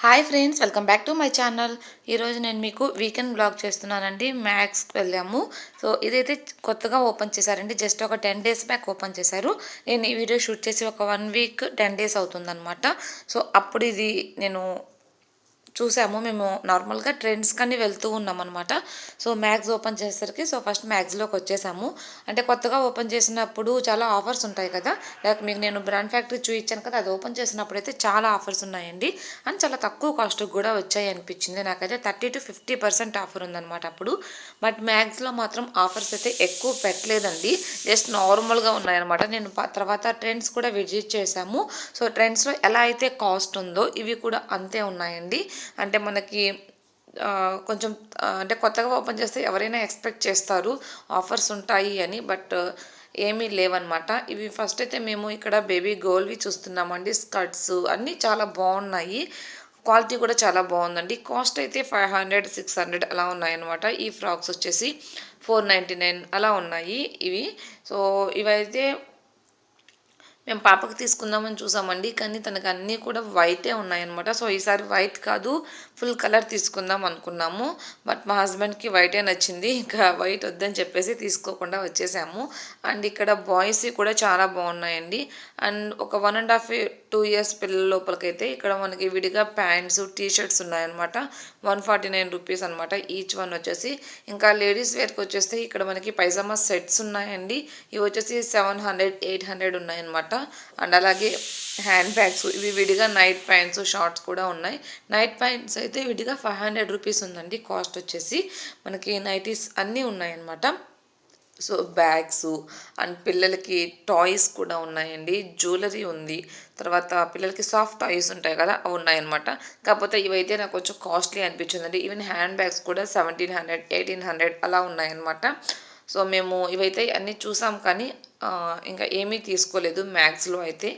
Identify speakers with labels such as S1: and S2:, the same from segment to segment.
S1: Hi friends, welcome back to my channel. ఈరోజు నేను మీకు వీకెండ్ బ్లాగ్ చేస్తున్నానండి. మ్యాక్స్కి వెళ్ళాము. సో ఇదైతే కొత్తగా ఓపెన్ చేశారండి. జస్ట్ ఒక 10 డేస్ బ్యాక్ ఓపెన్ చేశారు. నేను ఈ వీడియో షూట్ చేసి ఒక 1 వీక్ 10 డేస్ అవుతుందన్నమాట. సో అప్పుడు ఇది నేను చూసాము. మేము నార్మల్గా ట్రెండ్స్ కానీ వెళ్తూ ఉన్నాం అనమాట. సో మ్యాక్స్ ఓపెన్ చేసేసరికి ఫస్ట్ మ్యాక్స్లోకి వచ్చేసాము. అంటే కొత్తగా ఓపెన్ చేసినప్పుడు చాలా ఆఫర్స్ ఉంటాయి కదా. లైక్ మీకు నేను బ్రాండ్ ఫ్యాక్టరీ చూపించాను కదా, అది ఓపెన్ చేసినప్పుడు అయితే చాలా ఆఫర్స్ ఉన్నాయండి. అండ్ చాలా తక్కువ కాస్ట్కి కూడా వచ్చాయి అనిపించింది నాకైతే. 30-50% ఆఫర్ ఉందన్నమాట అప్పుడు. బట్ మ్యాక్స్లో మాత్రం ఆఫర్స్ అయితే ఎక్కువ పెట్టలేదండి. జస్ట్ నార్మల్గా ఉన్నాయన్నమాట. నేను తర్వాత ట్రెండ్స్ కూడా విజిట్ చేశాము. సో ట్రెండ్స్లో ఎలా అయితే కాస్ట్ ఉందో ఇవి కూడా అంతే ఉన్నాయండి. అంటే మనకి కొంచెం అంటే కొత్తగా ఓపెన్ చేస్తే ఎవరైనా ఎక్స్పెక్ట్ చేస్తారు ఆఫర్స్ ఉంటాయి అని. బట్ ఏమీ లేవన్నమాట. ఇవి ఫస్ట్ అయితే మేము ఇక్కడ బేబీ గర్ల్వి చూస్తున్నామండి. స్కర్ట్స్ అన్నీ చాలా బాగున్నాయి. క్వాలిటీ కూడా చాలా బాగుందండి. కాస్ట్ అయితే 500-600 అలా ఉన్నాయన్నమాట. ఈ ఫ్రాక్స్ వచ్చేసి 499 అలా ఉన్నాయి ఇవి. సో ఇవైతే మేము పాపకి తీసుకుందామని చూసామండి. కానీ తనకు అన్నీ కూడా వైటే ఉన్నాయన్నమాట. సో ఈసారి వైట్ కాదు, ఫుల్ కలర్ తీసుకుందాం అనుకున్నాము. బట్ మా హస్బెండ్కి వైటే నచ్చింది. ఇంకా వైట్ వద్దని చెప్పేసి తీసుకోకుండా వచ్చేసాము. అండ్ ఇక్కడ బాయ్స్ కూడా చాలా బాగున్నాయండి. అండ్ ఒక 1.5-2 ఇయర్స్ పిల్లల లోపలికైతే ఇక్కడ మనకి విడిగా ప్యాంట్స్, టీషర్ట్స్ ఉన్నాయన్నమాట. 149 రూపీస్ అనమాట ఈచ్ వన్ వచ్చేసి. ఇంకా లేడీస్ వేర్కి వచ్చేస్తే ఇక్కడ మనకి పైజామా సెట్స్ ఉన్నాయండి. ఇవి వచ్చేసి 700-800 ఉన్నాయన్నమాట. అండ్ అలాగే హ్యాండ్ బ్యాగ్స్ ఇవి విడిగా నైట్ ప్యాంట్స్, షార్ట్స్ కూడా ఉన్నాయి. నైట్ ప్యాంట్స్ అయితే విడిగా 500 రూపీస్ ఉందండి కాస్ట్ వచ్చేసి. మనకి నైటీస్ అన్నీ ఉన్నాయన్నమాట. సో బ్యాగ్స్ అండ్ పిల్లలకి టాయ్స్ కూడా ఉన్నాయండి. జ్యువెలరీ ఉంది. తర్వాత పిల్లలకి సాఫ్ట్ టాయ్స్ ఉంటాయి కదా, అవి ఉన్నాయన్నమాట. కాకపోతే ఇవైతే నాకు కొంచెం కాస్ట్లీ అనిపించిందండి. ఈవెన్ హ్యాండ్ బ్యాగ్స్ కూడా 1700-1800 అలా ఉన్నాయన్నమాట. సో మేము ఇవైతే అన్నీ చూసాం కానీ ఇంకా ఏమీ తీసుకోలేదు మ్యాక్స్లో అయితే.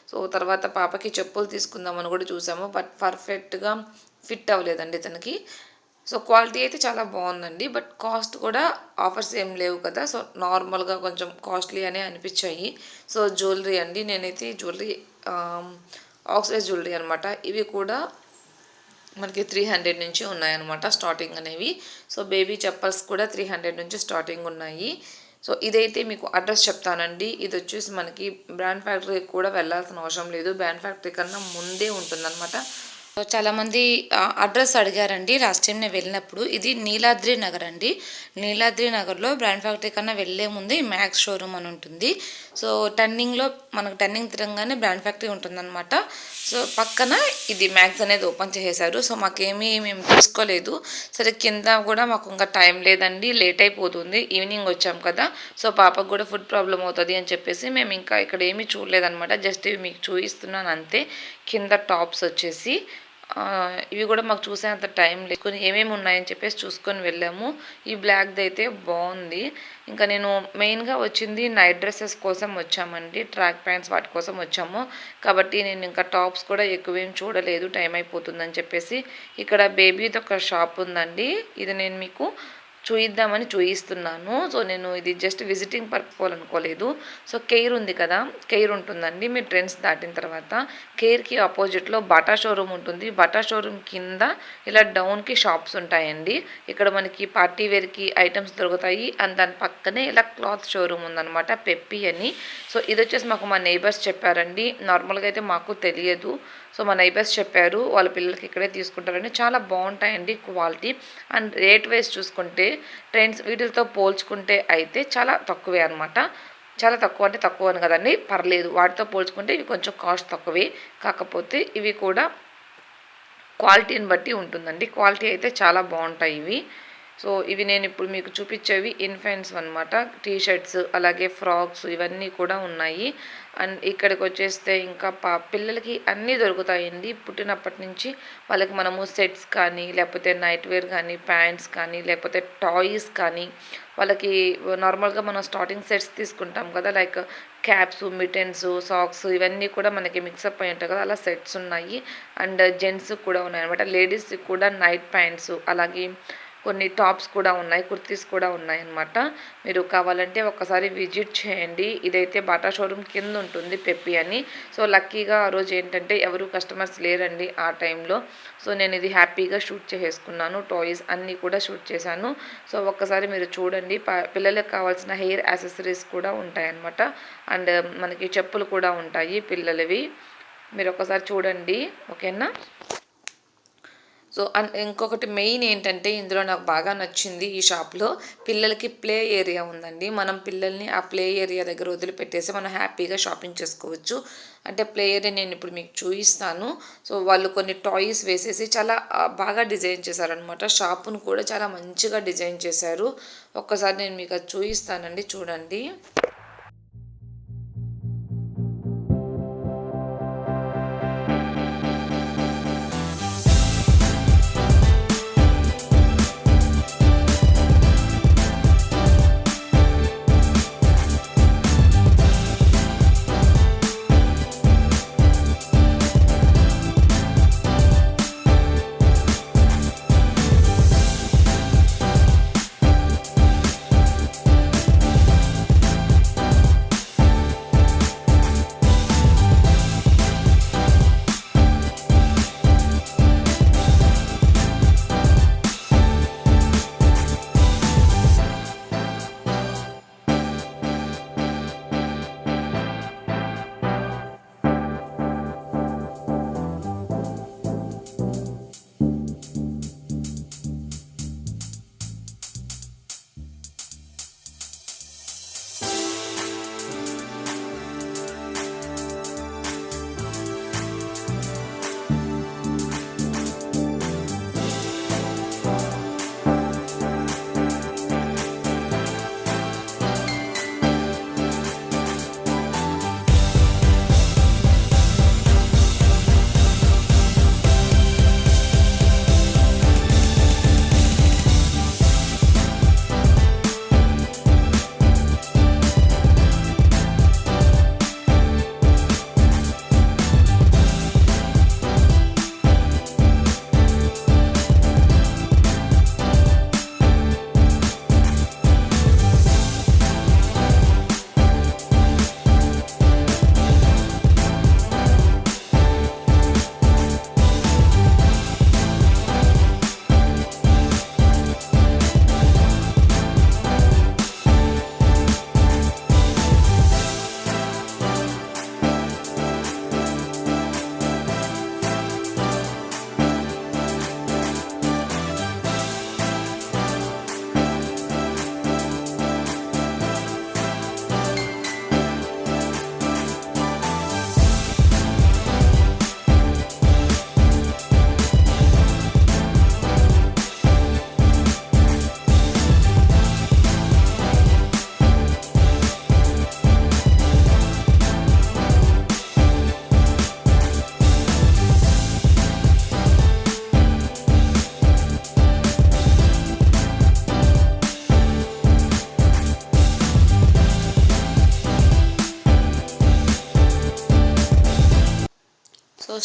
S1: సో తర్వాత పాపకి చెప్పులు తీసుకుందామని కూడా చూసాము. బట్ పర్ఫెక్ట్గా ఫిట్ అవ్వలేదండి తనకి. సో క్వాలిటీ అయితే చాలా బాగుందండి. బట్ కాస్ట్ కూడా ఆఫర్స్ ఏం లేవు కదా. సో నార్మల్గా కొంచెం కాస్ట్లీ అనే అనిపించాయి. సో జ్యువెలరీ అండి, నేనైతే జ్యువెలరీ ఆక్సిడైజ్ జ్యువెలరీ అనమాట. ఇవి కూడా మనకి 300 నుంచి ఉన్నాయన్నమాట స్టార్టింగ్ అనేవి. సో బేబీ చెప్పల్స్ కూడా 300 నుంచి స్టార్టింగ్ ఉన్నాయి. సో ఇదైతే మీకు అడ్రస్ చెప్తానండి. ఇది వచ్చేసి మనకి బ్రాండ్ ఫ్యాక్టరీకి కూడా వెళ్ళాల్సిన అవసరం లేదు. బ్రాండ్ ఫ్యాక్టరీ కన్నా ముందే ఉంటుందన్నమాట. సో చాలామంది అడ్రస్ అడిగారండి లాస్ట్ టైం నేను వెళ్ళినప్పుడు. ఇది నీలాద్రి నగర్ అండి. నీలాద్రి నగర్లో బ్రాండ్ ఫ్యాక్టరీ కన్నా వెళ్ళే ముందు మ్యాక్స్ షోరూమ్ అని ఉంటుంది. సో టర్నింగ్లో మనకు టర్నింగ్ తిరగగానే బ్రాండ్ ఫ్యాక్టరీ ఉంటుందన్నమాట. సో పక్కన ఇది మ్యాక్స్ అనేది ఓపెన్ చేసేసారు. సో మేము తీసుకోలేదు. సరే కింద కూడా మాకు ఇంకా టైం లేదండి, లేట్ అయిపోతుంది, ఈవినింగ్ వచ్చాం కదా. సో పాపకు కూడా ఫుడ్ ప్రాబ్లం అవుతుంది అని చెప్పేసి మేము ఇంకా ఇక్కడ ఏమీ చూడలేదన్నమాట. జస్ట్ ఇవి మీకు చూపిస్తున్నాను అంతే. కింద టాప్స్ వచ్చేసి ఇవి కూడా మాకు చూసేంత టైం లేకొని ఏమేమి ఉన్నాయని చెప్పేసి చూసుకొని వెళ్ళాము. ఈ బ్లాక్ది అయితే బాగుంది. ఇంకా నేను మెయిన్గా వచ్చింది నైట్ డ్రెస్సెస్ కోసం వచ్చామండి. ట్రాక్ ప్యాంట్స్ వాటి కోసం వచ్చాము. కాబట్టి నేను ఇంకా టాప్స్ కూడా ఎక్కువేం చూడలేదు, టైం అయిపోతుందని చెప్పేసి. ఇక్కడ బేబీది ఒక షాప్ ఉందండి. ఇది నేను మీకు చూయిద్దామని చూయిస్తున్నాను. సో నేను ఇది జస్ట్ విజిటింగ్ పర్పస్ అనుకోలేదు. సో కేర్ ఉంది కదా, కేర్ ఉంటుందండి. మీరు ట్రెండ్స్ దాటిన తర్వాత కేర్కి ఆపోజిట్లో బాటా షోరూమ్ ఉంటుంది. బాటా షోరూమ్ కింద ఇలా డౌన్కి షాప్స్ ఉంటాయండి. ఇక్కడ మనకి పార్టీ వేర్కి ఐటమ్స్ దొరుకుతాయి. అండ్ దాని పక్కనే ఇలా క్లాత్ షోరూమ్ ఉందన్నమాట, పెప్పి అని. సో ఇది వచ్చేసి మాకు మా నైబర్స్ చెప్పారండి. నార్మల్గా అయితే మాకు తెలియదు. సో మా నైబర్స్ చెప్పారు వాళ్ళ పిల్లలకి ఇక్కడే తీసుకుంటారని. చాలా బాగుంటాయండి క్వాలిటీ. అండ్ రేట్ వైజ్ చూసుకుంటే ట్రెండ్స్ వీటితో పోల్చుకుంటే అయితే చాలా తక్కువే అనమాట. చాలా తక్కువ అంటే తక్కువ అని కదండి, పర్లేదు. వాటితో పోల్చుకుంటే ఇవి కొంచెం కాస్ట్ తక్కువే. కాకపోతే ఇవి కూడా క్వాలిటీని బట్టి ఉంటుందండి. క్వాలిటీ అయితే చాలా బాగుంటాయి ఇవి. సో ఇవి నేను ఇప్పుడు మీకు చూపించేవి ఇన్ఫెంట్స్ అనమాట. టీషర్ట్స్ అలాగే ఫ్రాక్స్ ఇవన్నీ కూడా ఉన్నాయి. అండ్ ఇక్కడికి వచ్చేస్తే ఇంకా పిల్లలకి అన్నీ దొరుకుతాయండి. పుట్టినప్పటి నుంచి వాళ్ళకి మనము సెట్స్ కానీ లేకపోతే నైట్ వేర్ కానీ ప్యాంట్స్ కానీ లేకపోతే టాయ్స్ కానీ వాళ్ళకి నార్మల్గా మనం స్టార్టింగ్ సెట్స్ తీసుకుంటాం కదా, లైక్ క్యాప్స్, మిటెన్స్, సాక్స్ ఇవన్నీ కూడా మనకి మిక్సప్ అయి ఉంటాయి కదా, అలా సెట్స్ ఉన్నాయి. అండ్ జెంట్స్ కూడా ఉన్నాయి అనమాట. లేడీస్కి కూడా నైట్ ప్యాంట్స్ అలాగే కొన్ని టాప్స్ కూడా ఉన్నాయి, కుర్తీస్ కూడా ఉన్నాయన్నమాట. మీరు కావాలంటే ఒక్కసారి విజిట్ చేయండి. ఇదైతే బాటా షోరూమ్ కింద ఉంటుంది, పెప్పి అని. సో లక్కీగా ఆ రోజు ఏంటంటే ఎవరు కస్టమర్స్ లేరండి ఆ టైంలో. సో నేను ఇది హ్యాపీగా షూట్ చేసేసుకున్నాను. టాయ్స్ అన్నీ కూడా షూట్ చేశాను. సో ఒక్కసారి మీరు చూడండి. పిల్లలకు కావాల్సిన హెయిర్ యాక్సెసరీస్ కూడా ఉంటాయన్నమాట. అండ్ మనకి చెప్పులు కూడా ఉంటాయి పిల్లలవి. మీరు ఒకసారి చూడండి, ఓకేనా. సో ఇంకొకటి మెయిన్ ఏంటంటే ఇందులో నాకు బాగా నచ్చింది, ఈ షాప్లో పిల్లలకి ప్లే ఏరియా ఉందండి. మనం పిల్లల్ని ఆ ప్లే ఏరియా దగ్గర వదిలిపెట్టేసి మనం హ్యాపీగా షాపింగ్ చేసుకోవచ్చు. అంటే ప్లే ఏరియా నేను ఇప్పుడు మీకు చూపిస్తాను. సో వాళ్ళు కొన్ని టాయ్స్ వేసేసి చాలా బాగా డిజైన్ చేశారనమాట. షాపును కూడా చాలా మంచిగా డిజైన్ చేశారు. ఒక్కసారి నేను మీకు అది చూపిస్తానండి, చూడండి.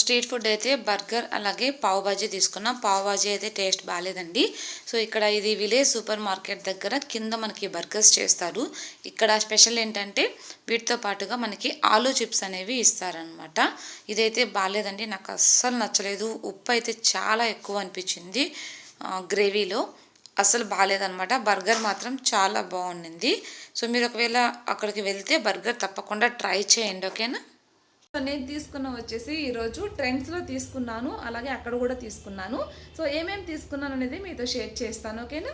S1: స్ట్రీట్ ఫుడ్ అయితే బర్గర్ అలాగే పావ్ బాజీ తీసుకున్నాం. పావ్ బాజీ అయితే టేస్ట్ బాగాలేదండి. సో ఇక్కడ ఇది విలేజ్ సూపర్ మార్కెట్ దగ్గర కింద మనకి బర్గర్స్ చేస్తారు. ఇక్కడ స్పెషల్ ఏంటంటే వీటితో పాటుగా మనకి ఆలూ చిప్స్ అనేవి ఇస్తారనమాట. ఇదైతే బాగాలేదండి, నాకు అస్సలు నచ్చలేదు. ఉప్పు అయితే చాలా ఎక్కువ అనిపించింది గ్రేవీలో, అస్సలు బాగాలేదనమాట. బర్గర్ మాత్రం చాలా బాగుండింది. సో మీరు ఒకవేళ అక్కడికి వెళ్తే బర్గర్ తప్పకుండా ట్రై చేయండి, ఓకేనా. నేను తీసుకున్న వచ్చేసి ఈరోజు ట్రెండ్స్లో తీసుకున్నాను, అలాగే అక్కడ కూడా తీసుకున్నాను. సో ఏమేమి తీసుకున్నాను అనేది మీతో షేర్ చేస్తాను, ఓకేనా.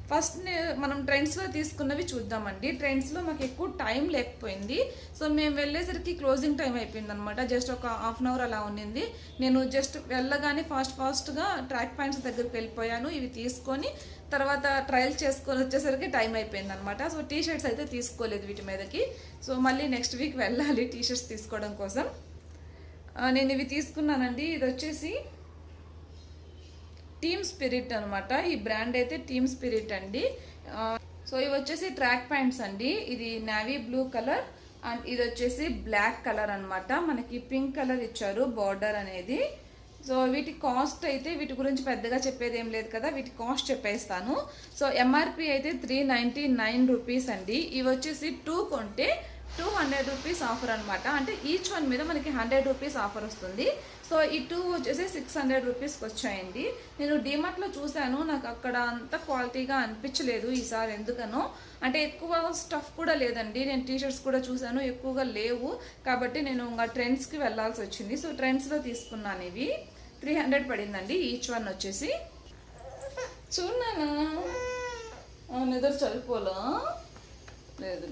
S1: ఫస్ట్ మనం ట్రెండ్స్లో తీసుకున్నవి చూద్దామండి. ట్రెండ్స్లో మాకు ఎక్కువ టైం లేకపోయింది. సో మేము వెళ్ళేసరికి క్లోజింగ్ టైం అయిపోయింది అనమాట. జస్ట్ ఒక హాఫ్ అన్ అవర్ అలా ఉన్నింది. నేను జస్ట్ వెళ్ళగానే ఫాస్ట్గా ట్రాక్ పాయింట్స్ దగ్గరికి వెళ్ళిపోయాను. ఇవి తీసుకొని తర్వాత ట్రయల్ చేసుకొని వచ్చేసరికి టైం అయిపోయింది అనమాట. సో టీ షర్ట్స్ అయితే తీసుకోలేదు వీటి మీదకి. సో మళ్ళీ నెక్స్ట్ వీక్ వెళ్ళాలి టీ షర్ట్స్ తీసుకోవడం కోసం. నేను ఇవి తీసుకున్నానండి. ఇది వచ్చేసి టీమ్ స్పిరిట్ అనమాట. ఈ బ్రాండ్ అయితే టీమ్ స్పిరిట్ అండి. సో ఇవి వచ్చేసి ట్రాక్ ప్యాంట్స్ అండి. ఇది నేవీ బ్లూ కలర్ అండ్ ఇది వచ్చేసి బ్లాక్ కలర్ అనమాట. మనకి పింక్ కలర్ ఇచ్చారు బార్డర్ అనేది. సో వీటి కాస్ట్ అయితే వీటి గురించి పెద్దగా చెప్పేది ఏం లేదు కదా, వీటి కాస్ట్ చెప్పేస్తాను. సో ఎంఆర్పి అయితే 399 రూపీస్ అండి. ఇవి వచ్చేసి 2 కొంటే 200 రూపీస్ ఆఫర్ అనమాట. అంటే ఈచ్ వన్ మీద మనకి 100 రూపీస్ ఆఫర్ వస్తుంది. సో ఈ 2 వచ్చేసి 600 రూపీస్కి వచ్చాయండి. నేను డీమార్ట్లో చూశాను, నాకు అక్కడ అంత క్వాలిటీగా అనిపించలేదు ఈసారి, ఎందుకనో. అంటే ఎక్కువ స్టఫ్ కూడా లేదండి. నేను టీషర్ట్స్ కూడా చూశాను, ఎక్కువగా లేవు. కాబట్టి నేను ఇంకా ట్రెండ్స్కి వెళ్ళాల్సి వచ్చింది. సో ట్రెండ్స్లో తీసుకున్నాను. ఇవి 300 పడిందండి ఈచ్ వన్ వచ్చేసి. చూడనా నిద్ర చనిపోలా లేదు.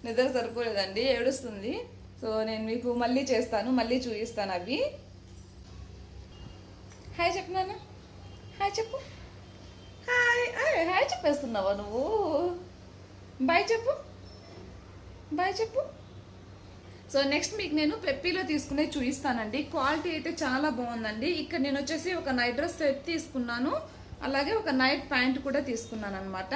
S1: నిద్ర సరిపోలేదండి, ఏడుస్తుంది. సో నేను మీకు మళ్ళీ చేస్తాను, మళ్ళీ చూపిస్తాను అవి. హాయ్ చెప్పు నాన్న, హాయ్ చెప్పు. హాయ్ హాయ్ చెప్పేస్తున్నావా నువ్వు? బాయ్ చెప్పు, బాయ్ చెప్పు. సో నెక్స్ట్ మీకు నేను పెప్పీలో తీసుకునే చూపిస్తానండి. క్వాలిటీ అయితే చాలా బాగుందండి. ఇక్కడ నేను వచ్చేసి ఒక నైట్ డ్రెస్ సెట్ తీసుకున్నాను, అలాగే ఒక నైట్ ప్యాంట్ కూడా తీసుకున్నాను అనమాట.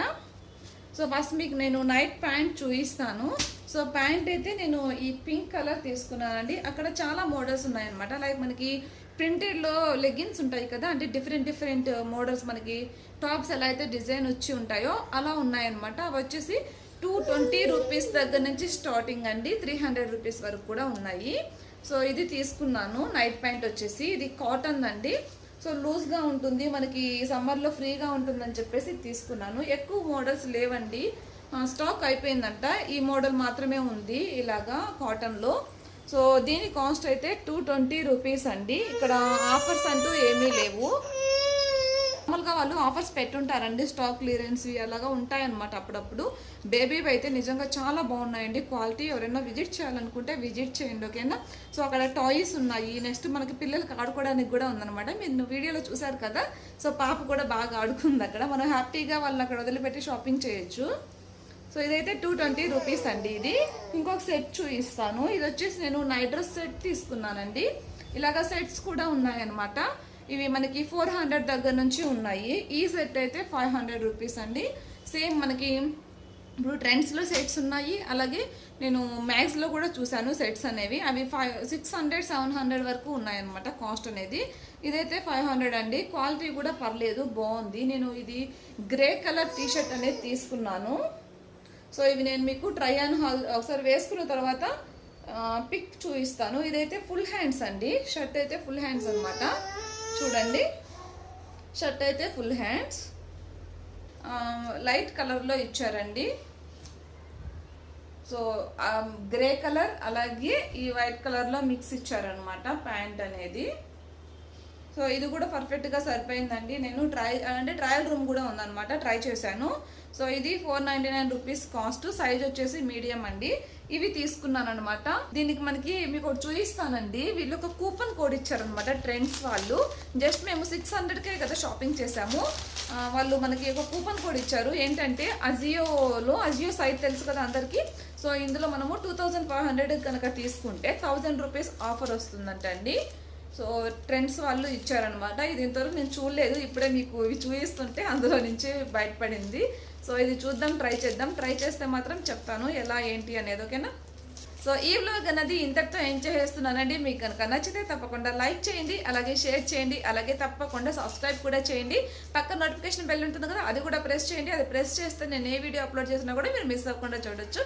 S1: సో ఫస్ట్ మీకు నేను నైట్ ప్యాంట్ చూపిస్తాను. సో ప్యాంట్ అయితే నేను ఈ పింక్ కలర్ తీసుకున్నానండి. అక్కడ చాలా మోడల్స్ ఉన్నాయన్నమాట. లైక్ మనకి ప్రింటెడ్లో లెగ్గిన్స్ ఉంటాయి కదా, అంటే డిఫరెంట్ మోడల్స్, మనకి టాప్స్ ఎలా అయితే డిజైన్ వచ్చి ఉంటాయో అలా ఉన్నాయన్నమాట. అవి వచ్చేసి 220 రూపీస్ దగ్గర నుంచి స్టార్టింగ్ అండి, 300 రూపీస్ వరకు కూడా ఉన్నాయి. సో ఇది తీసుకున్నాను. నైట్ ప్యాంట్ వచ్చేసి ఇది కాటన్ అండి. సో లూజ్గా ఉంటుంది, మనకి సమ్మర్లో ఫ్రీగా ఉంటుందని చెప్పేసి తీసుకున్నాను. ఎక్కువ మోడల్స్ లేవండి, స్టాక్ అయిపోయిందంట. ఈ మోడల్ మాత్రమే ఉంది ఇలాగా కాటన్లో. సో దీని కాస్ట్ అయితే 220 రూపీస్ అండి. ఇక్కడ ఆఫర్స్ అంటూ ఏమీ లేవు. నార్మల్గా వాళ్ళు ఆఫర్స్ పెట్టుంటారండి, స్టాక్ క్లియరెన్స్ అలాగా ఉంటాయన్నమాట అప్పుడప్పుడు. బేబీ అయితే నిజంగా చాలా బాగున్నాయండి క్వాలిటీ. ఎవరైనా విజిట్ చేయాలనుకుంటే విజిట్ చేయండి, ఓకేనా. సో అక్కడ టాయ్స్ ఉన్నాయి. నెక్స్ట్ మనకి పిల్లలకి ఆడుకోవడానికి కూడా ఉందన్నమాట. మీరు వీడియోలో చూసారు కదా, సో పాప కూడా బాగా ఆడుకుంది అక్కడ. మనం హ్యాపీగా వాళ్ళని అక్కడ వదిలిపెట్టి షాపింగ్ చేయొచ్చు. సో ఇదైతే 220 రూపీస్ అండి. ఇది ఇంకొక సెట్ చూపిస్తాను. ఇది వచ్చేసి నేను నైట్ డ్రెస్ సెట్ తీసుకున్నానండి. ఇలాగా సెట్స్ కూడా ఉన్నాయన్నమాట. ఇవి మనకి 400 దగ్గర నుంచి ఉన్నాయి. ఈ సెట్ అయితే 500 రూపీస్ అండి. సేమ్ మనకి ఇప్పుడు ట్రెండ్స్లో సెట్స్ ఉన్నాయి, అలాగే నేను మ్యాక్స్లో కూడా చూశాను సెట్స్ అనేవి. అవి 600-700 వరకు ఉన్నాయన్నమాట కాస్ట్ అనేది. ఇదైతే 500 అండి. క్వాలిటీ కూడా పర్లేదు, బాగుంది. నేను ఇది గ్రే కలర్ టీషర్ట్ అనేది తీసుకున్నాను. సో ఇవి నేను మీకు ట్రై ఆన్ హాల్ ఒకసారి వేసుకున్న తర్వాత పిక్ చూపిస్తాను. ఇదైతే ఫుల్ హ్యాండ్స్ అండి. షర్ట్ అయితే ఫుల్ హ్యాండ్స్ అనమాట. చూడండి, షర్ట్ అయితే ఫుల్ హ్యాండ్స్ లైట్ కలర్లో ఇచ్చారండి. సో గ్రే కలర్ అలాగే ఈ వైట్ కలర్లో మిక్స్ ఇచ్చారనమాట ప్యాంట్ అనేది. సో ఇది కూడా పర్ఫెక్ట్గా సరిపోయిందండి. నేను ట్రయల్ రూమ్ కూడా ఉందన్నమాట, ట్రై చేశాను. సో ఇది 499 రూపీస్ కాస్ట్. సైజ్ వచ్చేసి మీడియం అండి. ఇవి తీసుకున్నాను అనమాట. దీనికి మనకి మీకు చూపిస్తానండి. వీళ్ళు ఒక కూపన్ కోడ్ ఇచ్చారనమాట ట్రెండ్స్ వాళ్ళు. జస్ట్ మేము 600కే కదా షాపింగ్ చేసాము. వాళ్ళు మనకి ఒక కూపన్ కోడ్ ఇచ్చారు. ఏంటంటే అజియో సైట్ తెలుసు కదా అందరికీ. సో ఇందులో మనము 2500 కనుక తీసుకుంటే 1000 రూపీస్ ఆఫర్ వస్తుందంట అండి. సో ట్రెండ్స్ వాళ్ళు ఇచ్చారనమాట. ఇది ఇంతవరకు నేను చూడలేదు, ఇప్పుడే మీకు ఇవి చూపిస్తుంటే అందులో నుంచి బయటపడింది. సో ఇది చూద్దాం, ట్రై చేద్దాం. ట్రై చేస్తే మాత్రం చెప్తాను ఎలా ఏంటి అనేది, ఓకేనా. సో ఈ వ్లాగ్ అనేది ఇంతటితో ఎంజాయ్ చేస్తున్నానండి. మీకు కనుక నచ్చితే తప్పకుండా లైక్ చేయండి, అలాగే షేర్ చేయండి, అలాగే తప్పకుండా సబ్స్క్రైబ్ కూడా చేయండి. పక్కన నోటిఫికేషన్ బెల్ ఉంటుంది కదా, అది కూడా ప్రెస్ చేయండి. అది ప్రెస్ చేస్తే నేను ఏ వీడియో అప్లోడ్ చేసినా కూడా మీరు మిస్ అవ్వకుండా చూడొచ్చు.